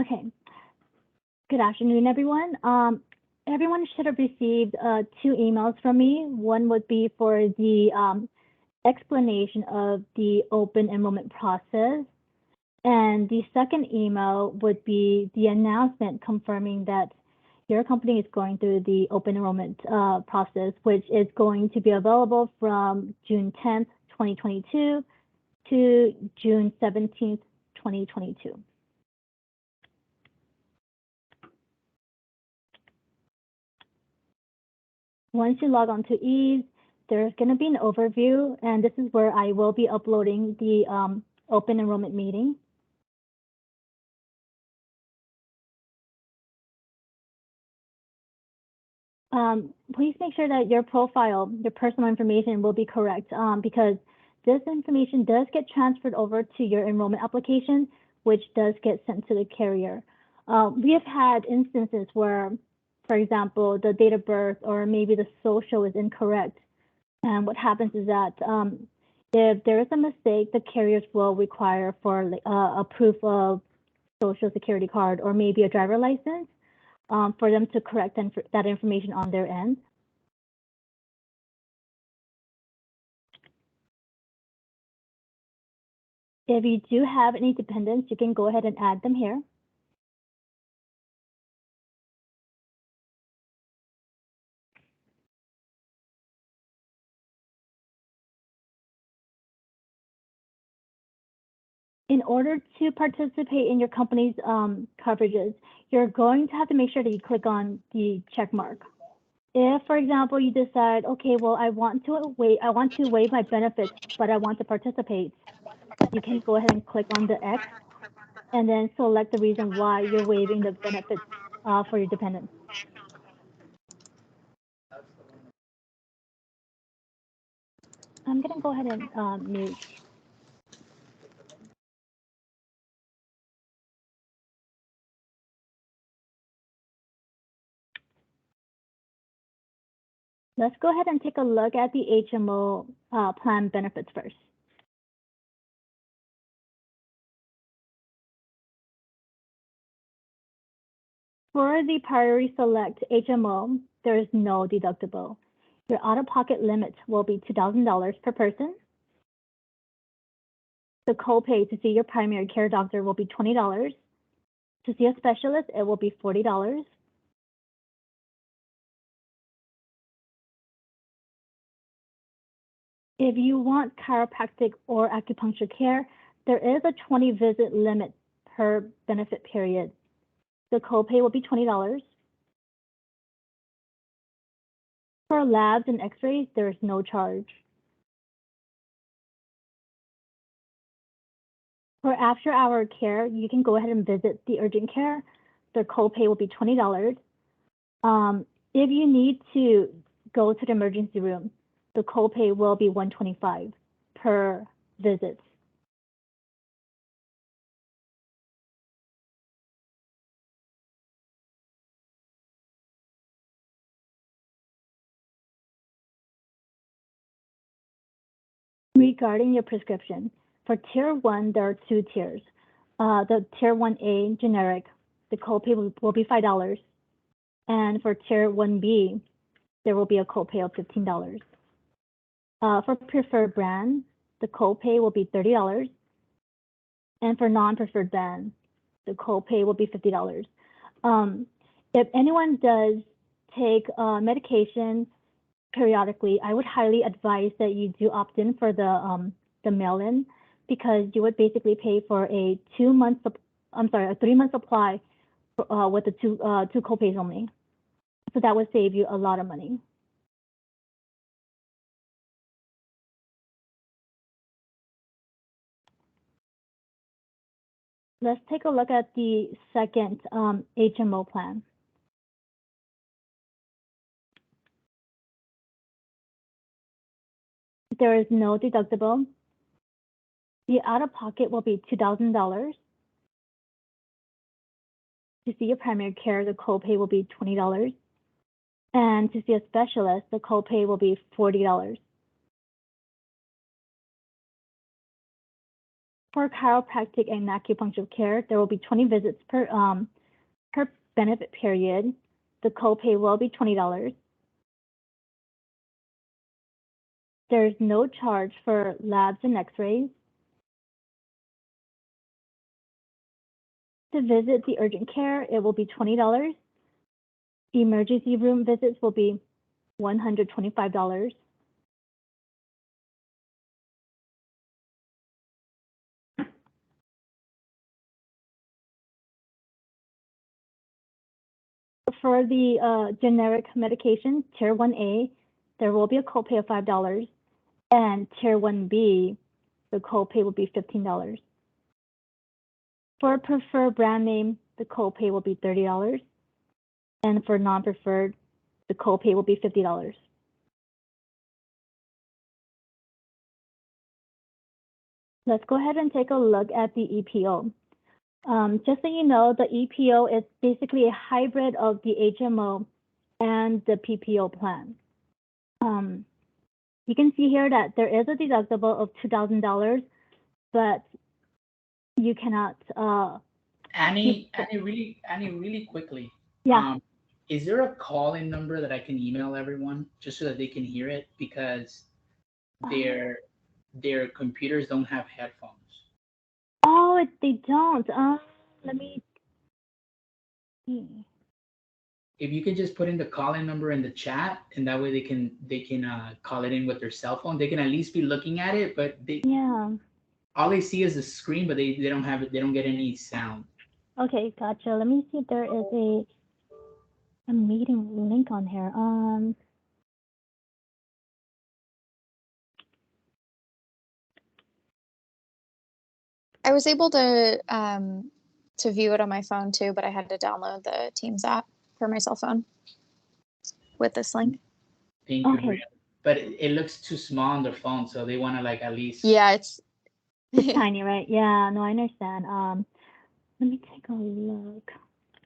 Okay. Good afternoon, everyone. Everyone should have received 2 emails from me. One would be for the explanation of the open enrollment process. And the second email would be the announcement confirming that your company is going through the open enrollment process, which is going to be available from June 10th, 2022 to June 17th, 2022. Once you log on to EASE, there's going to be an overview, and this is where I will be uploading the open enrollment meeting. Please make sure that your profile, your personal information will be correct because this information does get transferred over to your enrollment application, which does get sent to the carrier. We have had instances where, for example, the date of birth or maybe the social is incorrect. And what happens is that if there is a mistake, the carriers will require for a proof of social security card or maybe a driver license for them to correct that information on their end. If you do have any dependents, you can go ahead and add them here. In order to participate in your company's coverages, you're going to have to make sure that you click on the check mark. If, for example, you decide, okay, well, I want to waive my benefits, but I want to participate, you can go ahead and click on the X and then select the reason why you're waiving the benefits for your dependents. I'm going to go ahead and mute. Let's go ahead and take a look at the HMO plan benefits first. For the Priority Select HMO, there is no deductible. Your out-of-pocket limit will be $2,000 per person. The copay to see your primary care doctor will be $20. To see a specialist, it will be $40. If you want chiropractic or acupuncture care, there is a 20 visit limit per benefit period. The copay will be $20. For labs and x-rays, there is no charge. For after-hour care, you can go ahead and visit the urgent care. The copay will be $20. If you need to go to the emergency room, the copay will be $125 per visit. Regarding your prescription, for Tier 1, there are 2 tiers. The Tier 1A, generic, the copay will be $5. And for Tier 1B, there will be a copay of $15. For preferred brand, the copay will be $30. And for non-preferred brand, the copay will be $50. If anyone does take medication periodically, I would highly advise that you do opt in for the mail-in, because you would basically pay for a 3-month supply with the two copays only. So that would save you a lot of money. Let's take a look at the second HMO plan. There is no deductible. The out-of-pocket will be $2,000. To see your primary care, the copay will be $20. And to see a specialist, the copay will be $40. For chiropractic and acupuncture care, there will be 20 visits per benefit period. The copay will be $20. There's no charge for labs and x-rays. To visit the urgent care, it will be $20. Emergency room visits will be $125. For the generic medication, Tier 1A, there will be a copay of $5, and Tier 1B, the copay will be $15. For preferred brand name, the copay will be $30, and for non-preferred, the copay will be $50. Let's go ahead and take a look at the EPO. Just so you know, the EPO is basically a hybrid of the HMO and the PPO plan. You can see here that there is a deductible of $2,000, but you cannot. Annie, really quickly. Yeah. Is there a call-in number that I can email everyone just so that they can hear it, because their computers don't have headphones? Oh, they don't. Let me see. If you can just put in the call-in number in the chat, and that way they can call it in with their cell phone. They can at least be looking at it, but all they see is the screen, but they don't have it. They don't get any sound. Okay, gotcha. Let me see if there is a meeting link on here. I was able to view it on my phone too, but I had to download the Teams app for my cell phone with this link. Thank you, Brianna. But it looks too small on their phone, so they want to like at least. Yeah, it's tiny, right? Yeah, no, I understand. Let me take a look.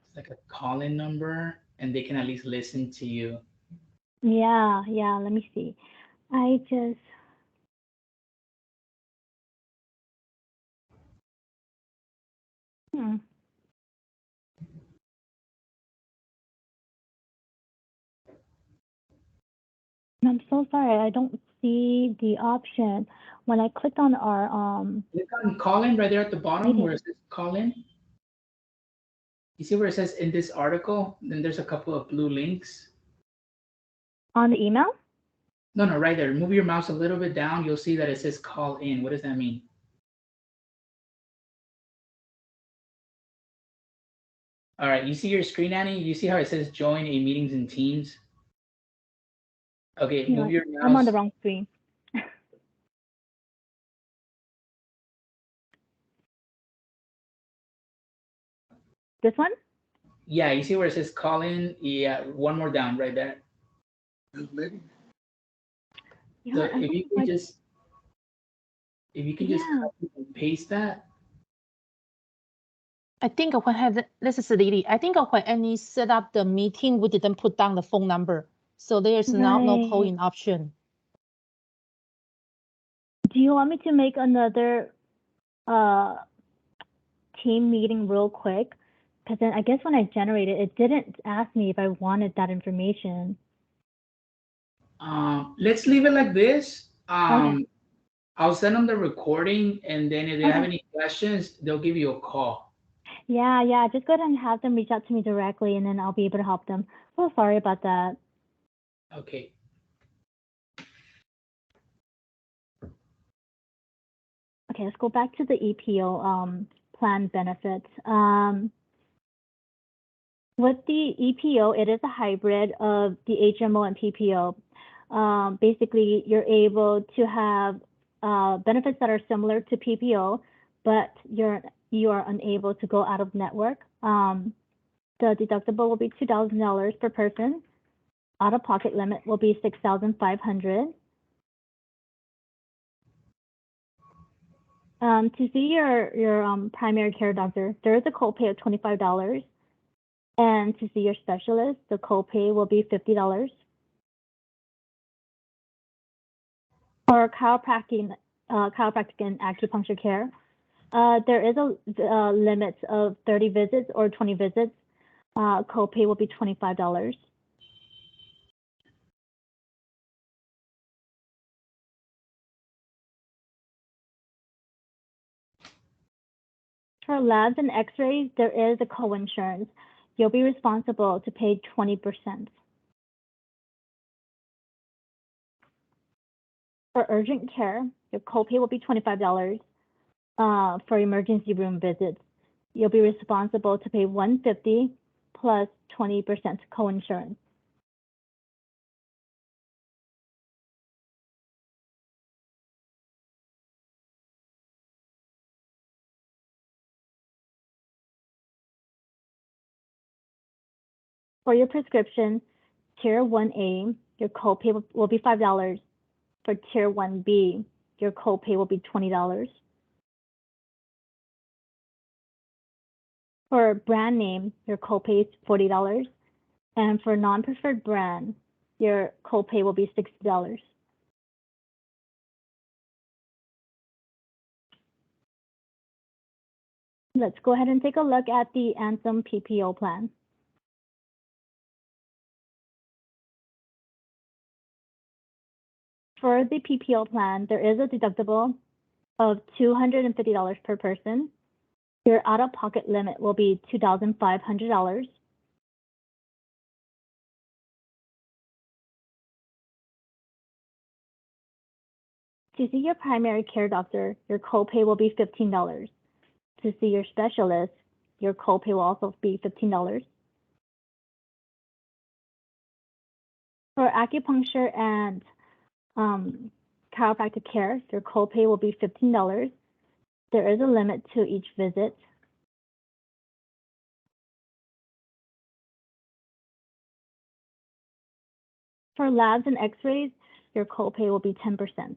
It's like a call-in number, and they can at least listen to you. Yeah. Let me see. I just. I'm so sorry, I don't see the option. When I clicked on our click on call-in right there at the bottom meeting. Where it says call-in. You see where it says in this article? Then there's a couple of blue links. On the email? No, right there. Move your mouse a little bit down. You'll see that it says call in. What does that mean? All right, you see your screen, Annie? You see how it says join a meetings in Teams? Okay, move your mouse. I'm on the wrong screen. This one? Yeah, you see where it says call in? Yeah, one more down right there. Maybe. So if you can just copy and paste that. I think this is Lily. I think when Annie set up the meeting, we didn't put down the phone number, so there's now no call-in option. Do you want me to make another team meeting real quick? Because then I guess when I generated it didn't ask me if I wanted that information. Let's leave it like this. Okay. I'll send them the recording, and then if they have any questions, they'll give you a call. Yeah. Just go ahead and have them reach out to me directly, and then I'll be able to help them. Oh, sorry about that. Okay. Okay, let's go back to the EPO plan benefits. With the EPO, it is a hybrid of the HMO and PPO. Basically, you're able to have benefits that are similar to PPO, but you are unable to go out of network. The deductible will be $2,000 per person. Out-of-pocket limit will be $6,500. To see your primary care doctor, there is a copay of $25. And to see your specialist, the copay will be $50. For chiropractic and acupuncture care, There is a limit of 30 visits or 20 visits. Copay will be $25. For labs and x-rays, there is a co-insurance. You'll be responsible to pay 20%. For urgent care, your copay will be $25. For emergency room visits, you'll be responsible to pay $150 plus 20% co-insurance. For your prescription, Tier 1A, your copay will be $5. For Tier 1B, your copay will be $20. For brand name, your copay is $40. And for non-preferred brand, your copay will be $60. Let's go ahead and take a look at the Anthem PPO plan. For the PPO plan, there is a deductible of $250 per person. Your out-of-pocket limit will be $2,500. To see your primary care doctor, your copay will be $15. To see your specialist, your copay will also be $15. For acupuncture and chiropractic care, your copay will be $15. There is a limit to each visit. For labs and x-rays, your copay will be 10%.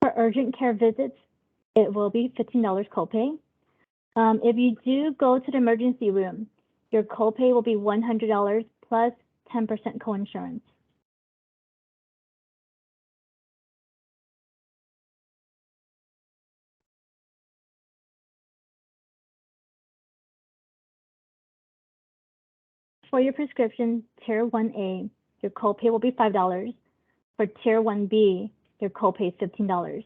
For urgent care visits, it will be $15 copay. If you do go to the emergency room, your copay will be $100 plus 10% coinsurance. For your prescription, Tier 1A, your copay will be $5. For Tier 1B, your copay is $15.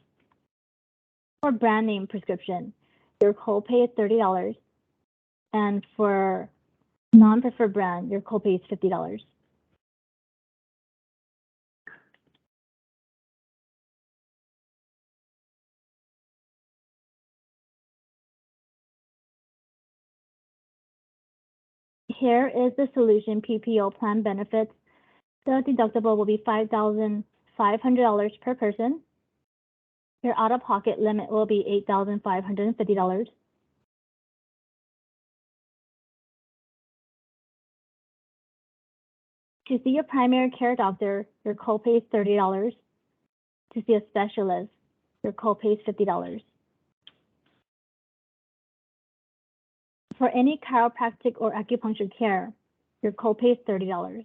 For brand name prescription, your copay is $30. And for non-preferred brand, your copay is $50. Here is the solution PPO plan benefits. The deductible will be $5,500 per person. Your out-of-pocket limit will be $8,550. To see your primary care doctor, your copay is $30. To see a specialist, your copay is $50. For any chiropractic or acupuncture care, your copay is $30.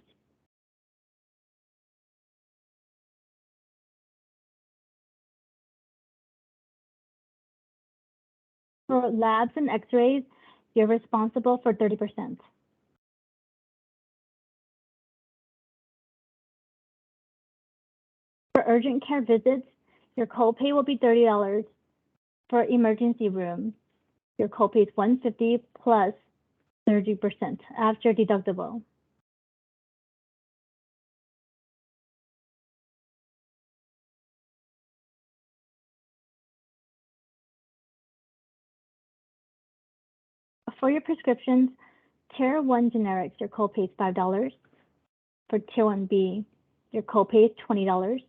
For labs and x-rays, you're responsible for 30%. For urgent care visits, your copay will be $30. For emergency room, your copay is $150 plus 30% after deductible. For your prescriptions, Tier 1 generics, your copay is $5. For Tier 1B, your copay is $20.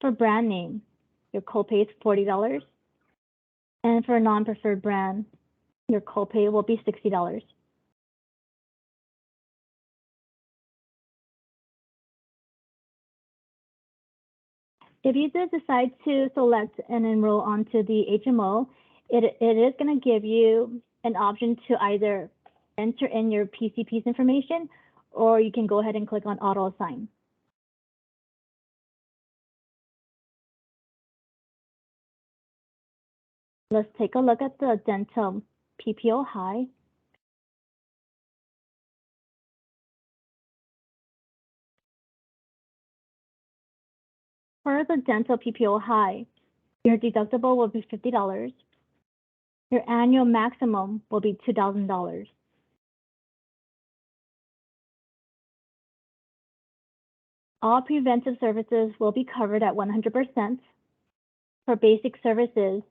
For brand name, your copay is $40. And for a non-preferred brand, your copay will be $60. If you do decide to select and enroll onto the HMO, it is going to give you an option to either enter in your PCP's information, or you can go ahead and click on auto assign. Let's take a look at the dental PPO high. For the dental PPO high, your deductible will be $50. Your annual maximum will be $2,000. All preventive services will be covered at 100%. For basic services,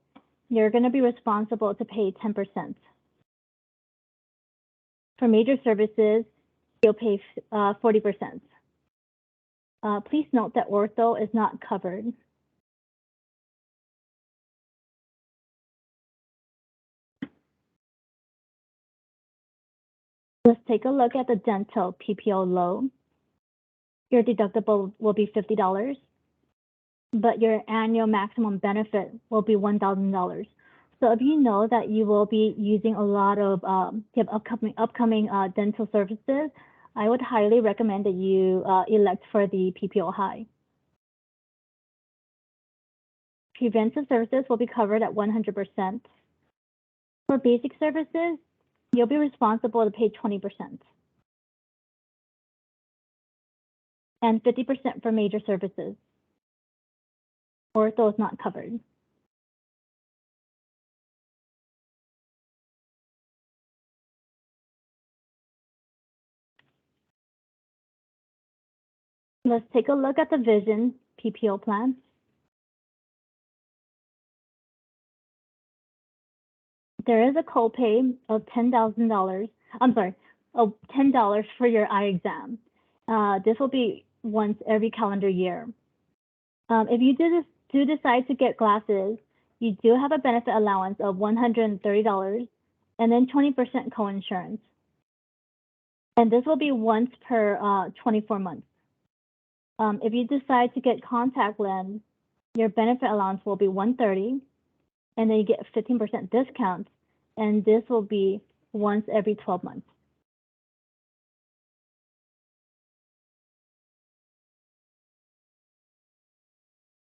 you're going to be responsible to pay 10%. For major services, you'll pay 40%. Please note that ortho is not covered. Let's take a look at the dental PPO low. Your deductible will be $50, but your annual maximum benefit will be $1,000. So if you know that you will be using a lot of upcoming dental services, I would highly recommend that you elect for the PPO high. Preventive services will be covered at 100%. For basic services, you'll be responsible to pay 20%. And 50% for major services. Ortho is not covered. Let's take a look at the vision PPO plan. There is a copay of $10,000. I'm sorry, of $10 for your eye exam. This will be once every calendar year. If you do decide to get glasses, you do have a benefit allowance of $130 and then 20% co-insurance. And this will be once per 24 months. If you decide to get contact lens, your benefit allowance will be $130, and then you get a 15% discount, and this will be once every 12 months.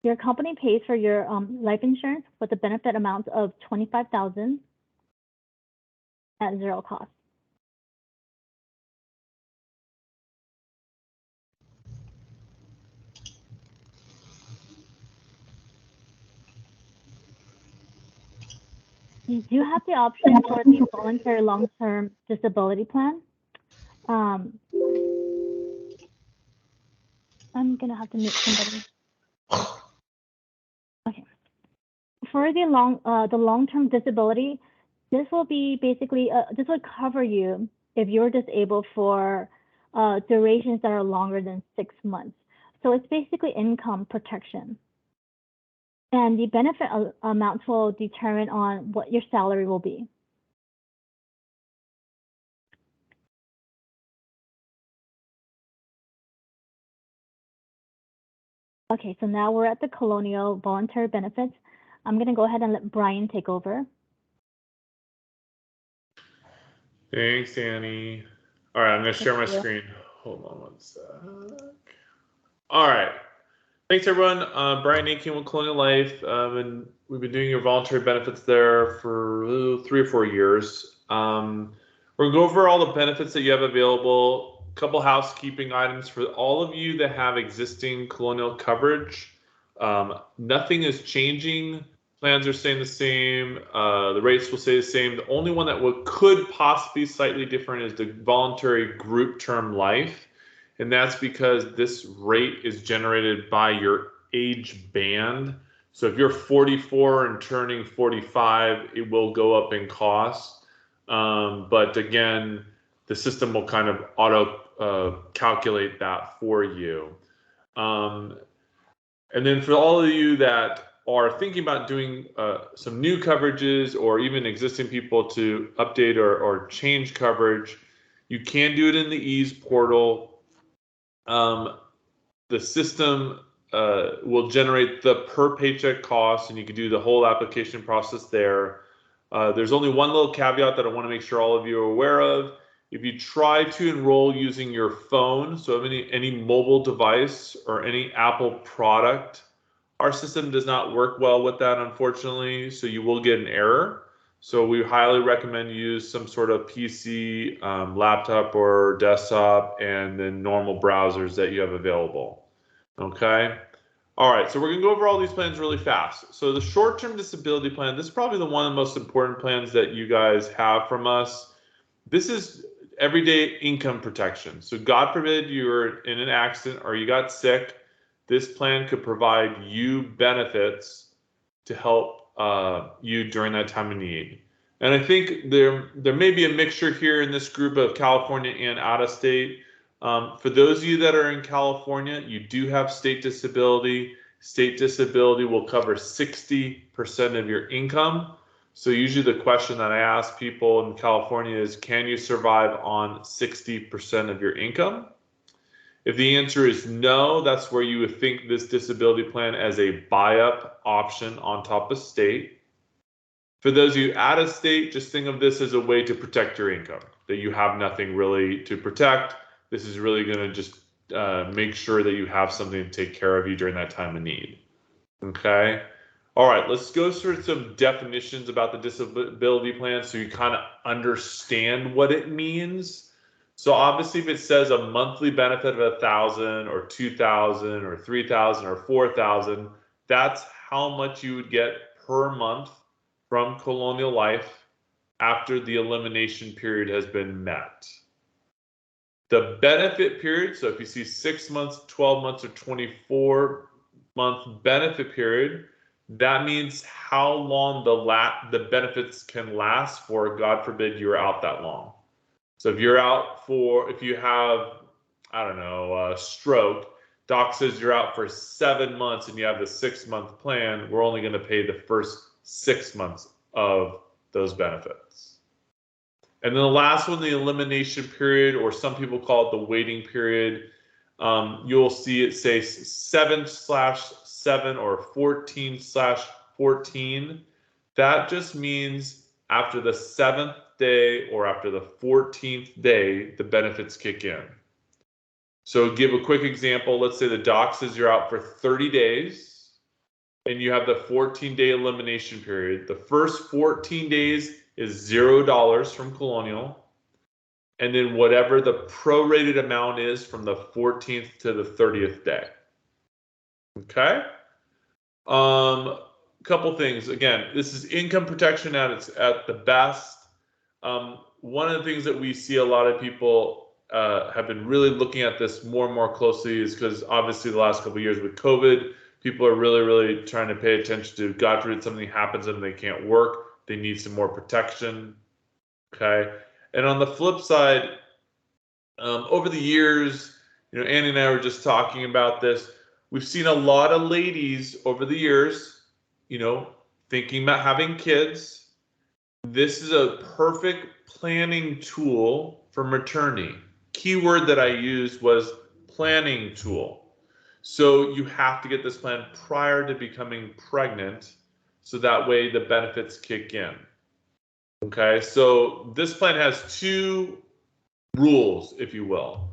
Your company pays for your life insurance with a benefit amount of $25,000 at zero cost. You do have the option for the voluntary long-term disability plan. I'm gonna have to mute somebody. Okay. For the long-term disability, this will be basically this will cover you if you're disabled for durations that are longer than 6 months. So it's basically income protection. And the benefit amounts will determine on what your salary will be. Okay, so now we're at the Colonial voluntary benefits. I'm going to go ahead and let Brian take over. Thanks, Annie. All right, I'm going to share my screen. Hold on one sec. All right. Thanks, everyone. Brian Aiken with Colonial Life, and we've been doing your voluntary benefits there for 3 or 4 years. We're going to go over all the benefits that you have available. A couple housekeeping items for all of you that have existing Colonial coverage. Nothing is changing. Plans are staying the same. The rates will stay the same. The only one that could possibly be slightly different is the voluntary group term life. And that's because this rate is generated by your age band. So if you're 44 and turning 45, it will go up in cost. But again, the system will kind of auto calculate that for you. And then for all of you that are thinking about doing some new coverages or even existing people to update or change coverage, you can do it in the ease portal. The system will generate the per paycheck cost, and you can do the whole application process there. There's only one little caveat that I want to make sure all of you are aware of. If you try to enroll using your phone, so any mobile device or any Apple product, Our system does not work well with that, unfortunately, so you will get an error. So we highly recommend you use some sort of PC, laptop or desktop, and then normal browsers that you have available. Okay. All right, so we're going to go over all these plans really fast. So the short-term disability plan, this is probably one of the most important plans that you guys have from us. This is everyday income protection. So God forbid you're in an accident or you got sick, this plan could provide you benefits to help you during that time of need. And I think there may be a mixture here in this group of California and out of state. For those of you that are in California, you do have state disability. State disability will cover 60% of your income. So usually the question that I ask people in California is, can you survive on 60% of your income? If the answer is no, that's where you would think this disability plan as a buy-up option on top of state. For those of you out of state, just think of this as a way to protect your income, that you have nothing really to protect. This is really going to just make sure that you have something to take care of you during that time of need. Okay. All right, let's go through some definitions about the disability plan so you kind of understand what it means. So obviously if it says a monthly benefit of $1,000 or $2,000 or $3,000 or $4,000, that's how much you would get per month from Colonial Life after the elimination period has been met. The benefit period, so if you see 6 months, 12 months, or 24-month benefit period, that means how long the benefits can last for. God forbid you're out that long. So if you're out if you have, I don't know, a stroke, doc says you're out for 7 months and you have the 6-month plan, we're only going to pay the first 6 months of those benefits. And then the last one, the elimination period, or some people call it the waiting period, you'll see it say 7/7 or 14/14. That just means after the 7th day or after the 14th day, the benefits kick in. So give a quick example. Let's say the doc says you're out for 30 days and you have the 14-day elimination period. The first 14 days is $0 from Colonial, and then whatever the prorated amount is from the 14th to the 30th day. Okay. Couple things. Again, this is income protection at the best. One of the things that we see a lot of people have been really looking at this more and more closely is because obviously the last couple of years with COVID, people are really trying to pay attention to, God forbid something happens and they can't work. They need some more protection. Okay. And on the flip side, over the years, Annie and I were just talking about this. We've seen a lot of ladies over the years, thinking about having kids. This is a perfect planning tool for maternity. Keyword that I used was planning tool. So you have to get this plan prior to becoming pregnant, so that way the benefits kick in. Okay, so this plan has 2 rules, if you will.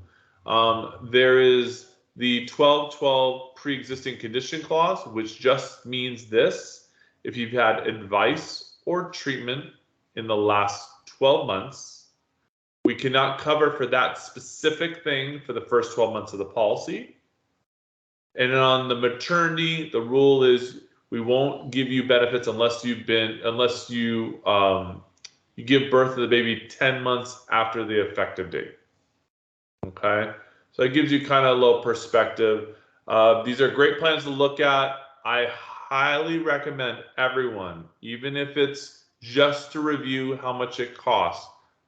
There is the 12/12 pre-existing condition clause, which just means this: if you've had advice or treatment in the last 12 months, we cannot cover for that specific thing for the first 12 months of the policy. And on the maternity, the rule is we won't give you benefits unless you give birth to the baby 10 months after the effective date. Okay, so it gives you kind of a little perspective. These are great plans to look at. I highly recommend everyone, even if it's just to review how much it costs,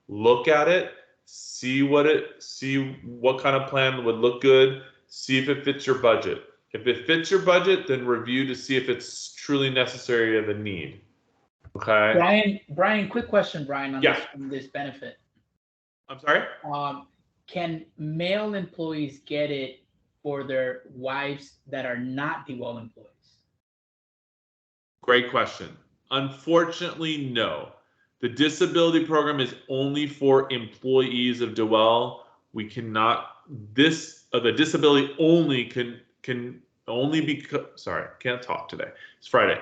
look at it, see what kind of plan would look good, see if it fits your budget. If it fits your budget, then review to see if it's truly necessary of a need. Okay. Brian, quick question, Brian, on this benefit. I'm sorry? Can male employees get it for their wives that are not DeWell employees? Great question. Unfortunately, no. The disability program is only for employees of DeWell. We cannot, the disability only can only because, sorry, can't talk today. It's Friday.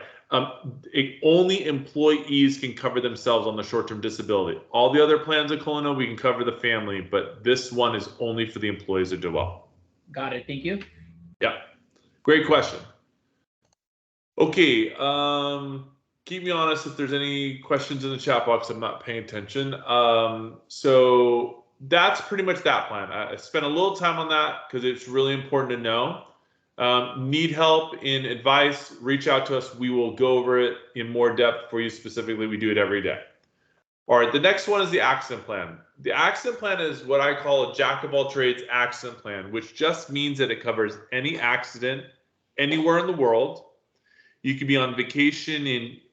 Only employees can cover themselves on the short-term disability. All the other plans at Colonial, we can cover the family, but this one is only for the employees that do well. Got it. Thank you. Yeah. Great question. Okay. Keep me honest if there's any questions in the chat box. I'm not paying attention. So that's pretty much that plan. I spent a little time on that because it's really important to know. Need help in advice, reach out to us. We will go over it in more depth for you specifically. We do it every day. All right, the next one is the accident plan. The accident plan is what I call a jack of all trades accident plan, which just means that it covers any accident anywhere in the world. You could be on vacation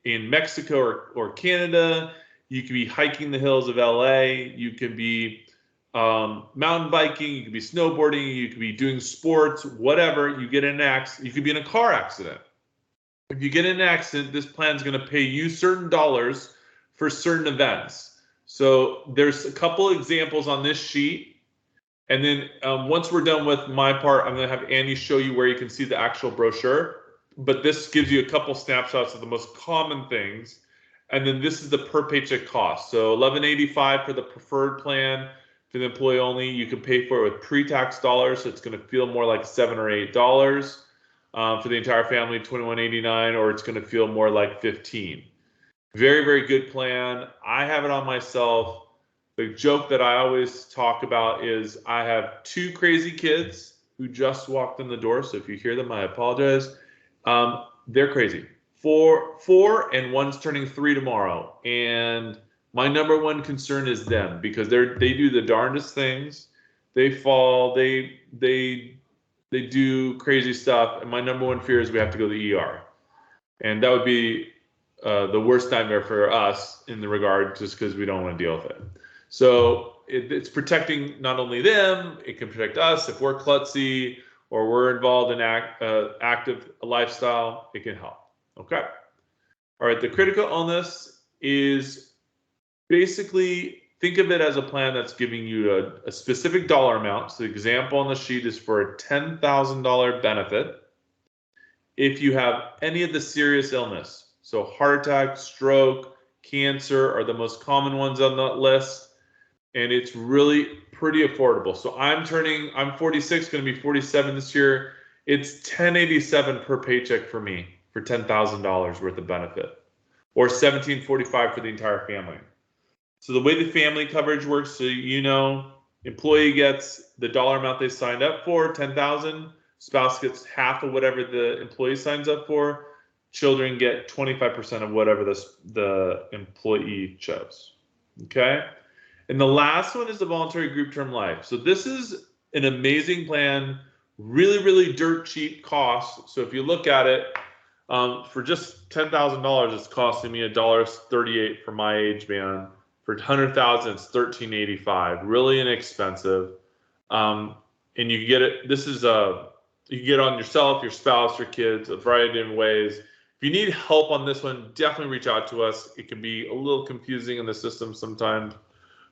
in Mexico or Canada. You could be hiking the hills of LA. You could be mountain biking, you could be snowboarding, you could be doing sports, whatever. You get in an accident, you could be in a car accident. If you get in an accident, this plan is going to pay you certain dollars for certain events. So there's a couple examples on this sheet. And then once we're done with my part, I'm going to have Andy show you where you can see the actual brochure. But this gives you a couple snapshots of the most common things. And then this is the per paycheck cost. So $11.85 for the preferred plan. For the employee only, you can pay for it with pre-tax dollars, so it's going to feel more like $7 or $8. For the entire family, $21.89, or it's going to feel more like $15. Very, very good plan. I have it on myself. The joke that I always talk about is I have 2 crazy kids who just walked in the door, so if you hear them, I apologize. They're crazy. 4, and one's turning 3 tomorrow, and my number one concern is them because they do the darndest things. They fall, they do crazy stuff, and my number one fear is we have to go to the ER, and that would be the worst nightmare for us in the regard, just because we don't want to deal with it. So it's protecting not only them, it can protect us if we're klutzy or we're involved in active lifestyle. It can help. Okay. All right. The critical illness is basically, think of it as a plan that's giving you a specific dollar amount. So the example on the sheet is for a $10,000 benefit if you have any of the serious illness. So heart attack, stroke, cancer are the most common ones on that list. And it's really pretty affordable. So I'm 46, going to be 47 this year. It's $10.87 per paycheck for me for $10,000 worth of benefit, or $17.45 for the entire family. So the way the family coverage works, so you know, employee gets the dollar amount they signed up for, $10,000. Spouse gets half of whatever the employee signs up for. Children get 25% of whatever the employee chose. Okay? And the last one is the voluntary group term life. So this is an amazing plan, really, really dirt cheap cost. So if you look at it, for just $10,000, it's costing me $1.38 for my age band. For $100,000, it's $13.85. Really inexpensive, and you get it. This is you can get it on yourself, your spouse, your kids, a variety of different ways. If you need help on this one, definitely reach out to us. It can be a little confusing in the system sometimes,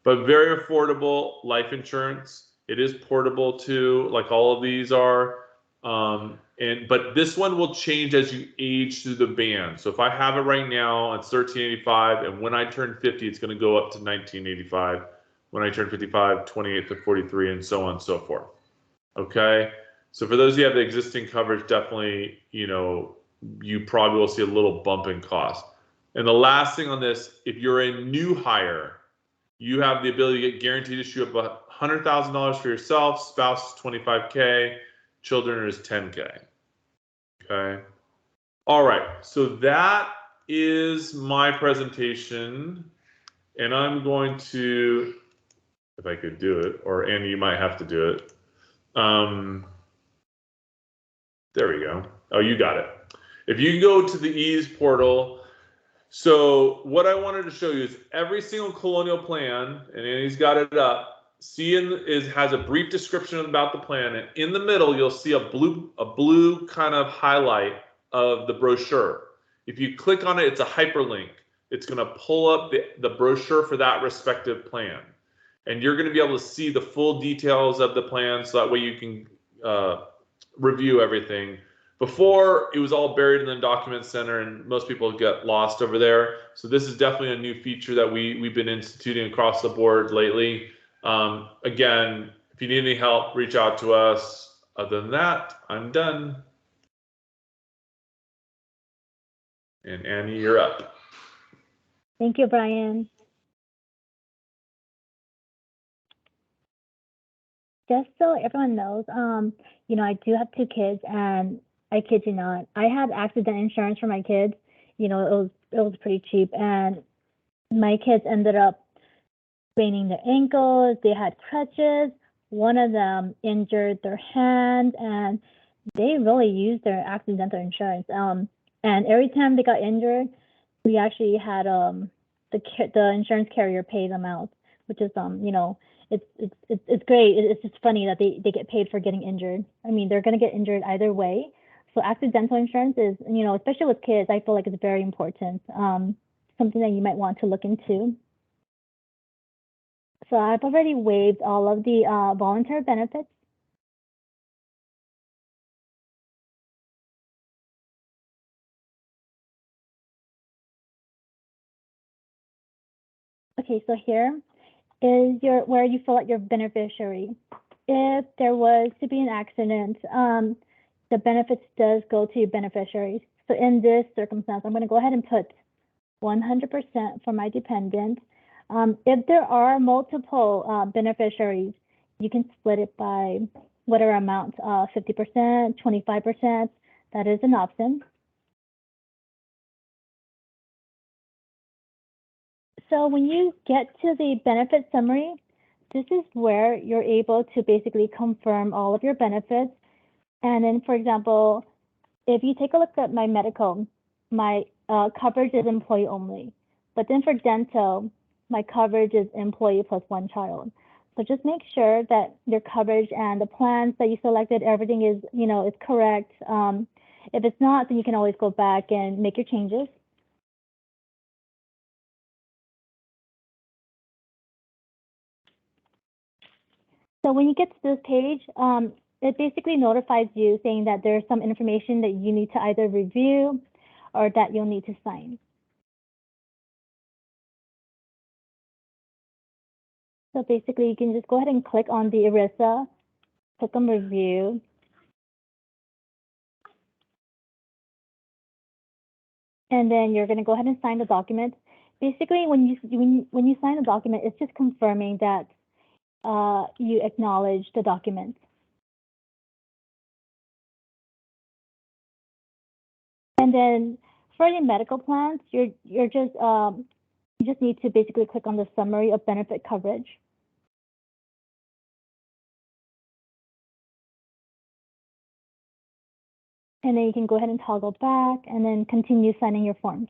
but very affordable life insurance. It is portable too, like all of these are. But this one will change as you age through the band. So if I have it right now, it's $13.85, and when I turn 50, it's going to go up to $19.85. When I turn 55, $28 to $43, and so on and so forth. Okay. So for those of you who have the existing coverage, definitely, you probably will see a little bump in cost. And the last thing on this, if you're a new hire, you have the ability to get guaranteed issue up $100,000 for yourself, spouse is $25K, children is $10K. Okay. All right. So that is my presentation, and I'm going to, if I could do it, or Andy, you might have to do it. There we go. Oh, you got it. If you go to the ease portal, so what I wanted to show you is every single Colonial plan, and Andy's got it up. Has a brief description about the plan, and in the middle you'll see a blue kind of highlight of the brochure. If you click on it, it's a hyperlink. It's going to pull up the brochure for that respective plan, and you're going to be able to see the full details of the plan, so that way you can review everything. Before, it was all buried in the document center and most people get lost over there. So this is definitely a new feature that we've been instituting across the board lately. Again, if you need any help, reach out to us. Other than that, I'm done. And Annie, you're up. Thank you, Brian. Just so everyone knows, you know, I do have 2 kids, and I kid you not, I had accident insurance for my kids. You know, it was pretty cheap, and my kids ended up spraining their ankles. They had crutches. One of them injured their hand, and they really used their accidental insurance. And every time they got injured, we actually had the insurance carrier pay them out, which is you know, it's great. It's just funny that they get paid for getting injured. I mean, they're gonna get injured either way. So accidental insurance is, you know, especially with kids, I feel like it's very important. Something that you might want to look into. So I've already waived all of the voluntary benefits. Okay, so here is where you fill out your beneficiary. If there was to be an accident, the benefits does go to your beneficiaries. So in this circumstance, I'm going to go ahead and put 100% for my dependent. If there are multiple beneficiaries, you can split it by whatever amount, 50%, 25%, that is an option. So when you get to the benefit summary, this is where you're able to basically confirm all of your benefits. And then, for example, if you take a look at my medical, my coverage is employee only. But then for dental, my coverage is employee plus 1 child. So just make sure that your coverage and the plans that you selected, everything is, you know, is correct. If it's not, then you can always go back and make your changes. So when you get to this page, it basically notifies you saying that there's some information that you need to either review or that you'll need to sign. So basically, you can just go ahead and click on the ERISA, click on review. And then you're going to go ahead and sign the document. Basically, when you sign the document, it's just confirming that you acknowledge the document. And then for your medical plans, you just need to basically click on the summary of benefit coverage. And then you can go ahead and toggle back and then continue signing your forms.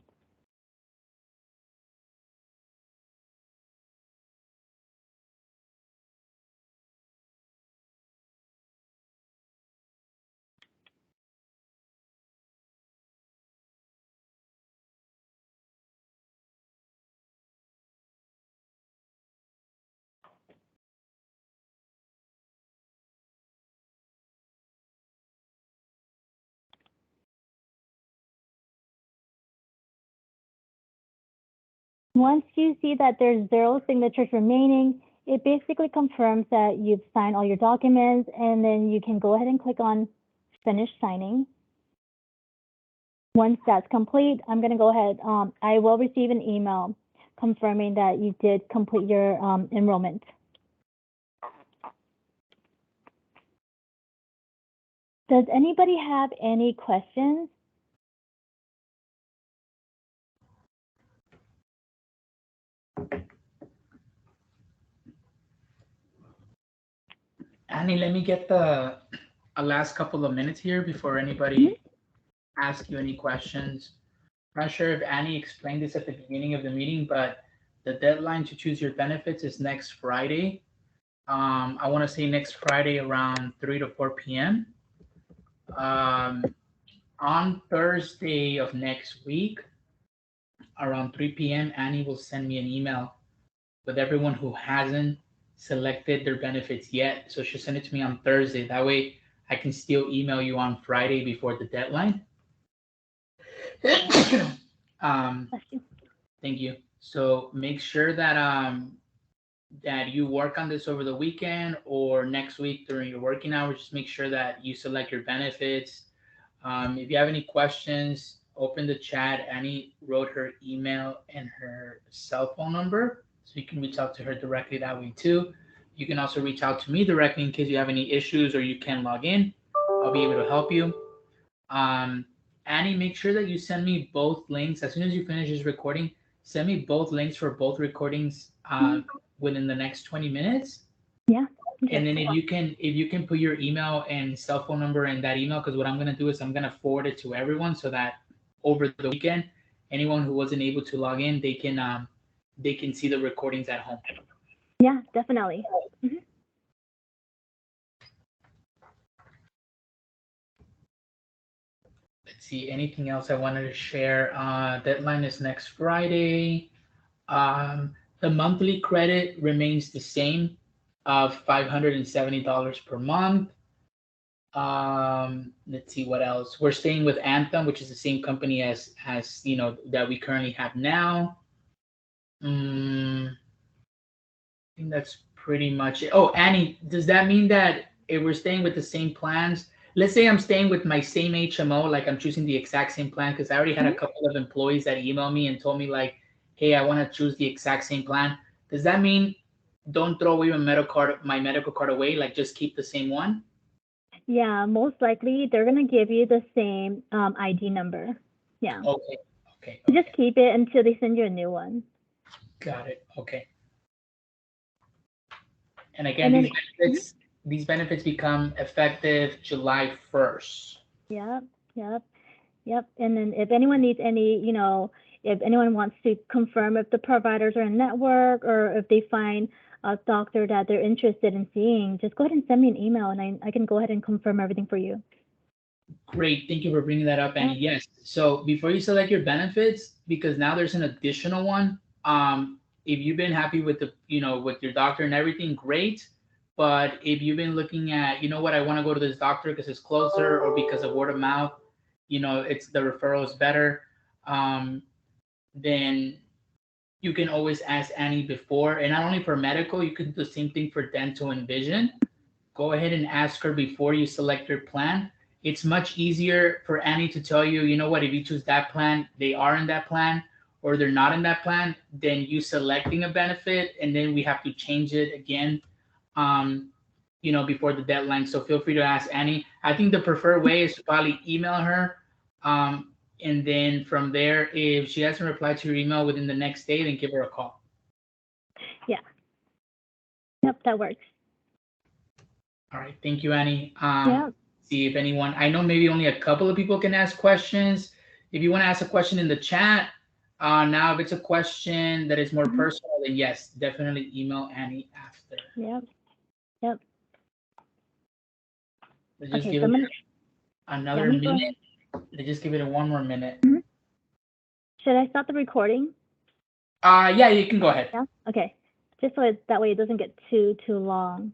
Once you see that there's 0 signatures remaining, it basically confirms that you've signed all your documents, and then you can go ahead and click on Finish Signing. Once that's complete, I'm going to go ahead. I will receive an email confirming that you did complete your enrollment. Does anybody have any questions? Annie, let me get a last couple of minutes here before anybody asks you any questions. I'm not sure if Annie explained this at the beginning of the meeting, but the deadline to choose your benefits is next Friday. I want to say next Friday around 3 to 4 p.m. On Thursday of next week, around 3 p.m., Annie will send me an email with everyone who hasn't selected their benefits yet. So she'll send it to me on Thursday. That way I can still email you on Friday before the deadline. Thank you. So make sure that that you work on this over the weekend or next week during your working hours. Just make sure that you select your benefits. If you have any questions, open the chat. Annie wrote her email and her cell phone number, so you can reach out to her directly that way too. You can also reach out to me directly in case you have any issues or you can't log in. I'll be able to help you. Annie, make sure that you send me both links as soon as you finish this recording. Send me both links for both recordings within the next 20 minutes. Yeah. Okay. And then if you can put your email and cell phone number in that email, because what I'm gonna do is I'm gonna forward it to everyone so that over the weekend, anyone who wasn't able to log in, they can see the recordings at home. Yeah, definitely. Mm-hmm. Let's see, anything else I wanted to share? Deadline is next Friday. The monthly credit remains the same of $570 per month. Let's see what else. We're staying with Anthem, which is the same company as you know that we currently have now. I think that's pretty much it. Oh, Annie, does that mean that if we're staying with the same plans? Let's say I'm staying with my same HMO, like I'm choosing the exact same plan, because I already had a couple of employees that emailed me and told me like, hey, I want to choose the exact same plan. Does that mean don't throw away my medical card away, like just keep the same one? Yeah, most likely they're gonna give you the same ID number. Yeah. Okay. Just keep it until they send you a new one. Got it. Okay. And again, these benefits become effective July 1st. Yep. And then if anyone needs any, if anyone wants to confirm if the providers are in network or if they find a doctor that they're interested in seeing, just go ahead and send me an email and I can go ahead and confirm everything for you. Great. Thank you for bringing that up, Annie. Yeah. Yes. So before you select your benefits, because now there's an additional one, if you've been happy with with your doctor and everything, great. But if you've been looking at, I want to go to this doctor because it's closer or because of word of mouth, it's the referral is better, then you can always ask Annie before. And not only for medical, you can do the same thing for dental and vision. Go ahead and ask her before you select your plan. It's much easier for Annie to tell you, if you choose that plan, they are in that plan or they're not in that plan, than you selecting a benefit and then we have to change it again, before the deadline. So feel free to ask Annie. I think the preferred way is to probably email her. And then from there, if she hasn't replied to your email within the next day, then give her a call. Yeah. Yep, that works. All right. Thank you, Annie. See if anyone, I know maybe only a couple of people can ask questions. If you want to ask a question in the chat, now if it's a question that is more personal, then yes, definitely email Annie after. Yep. Let's just give it another minute. Let's just give it one more minute. Should I stop the recording? Yeah, you can go ahead. Yeah. Okay. Just so that way it doesn't get too long.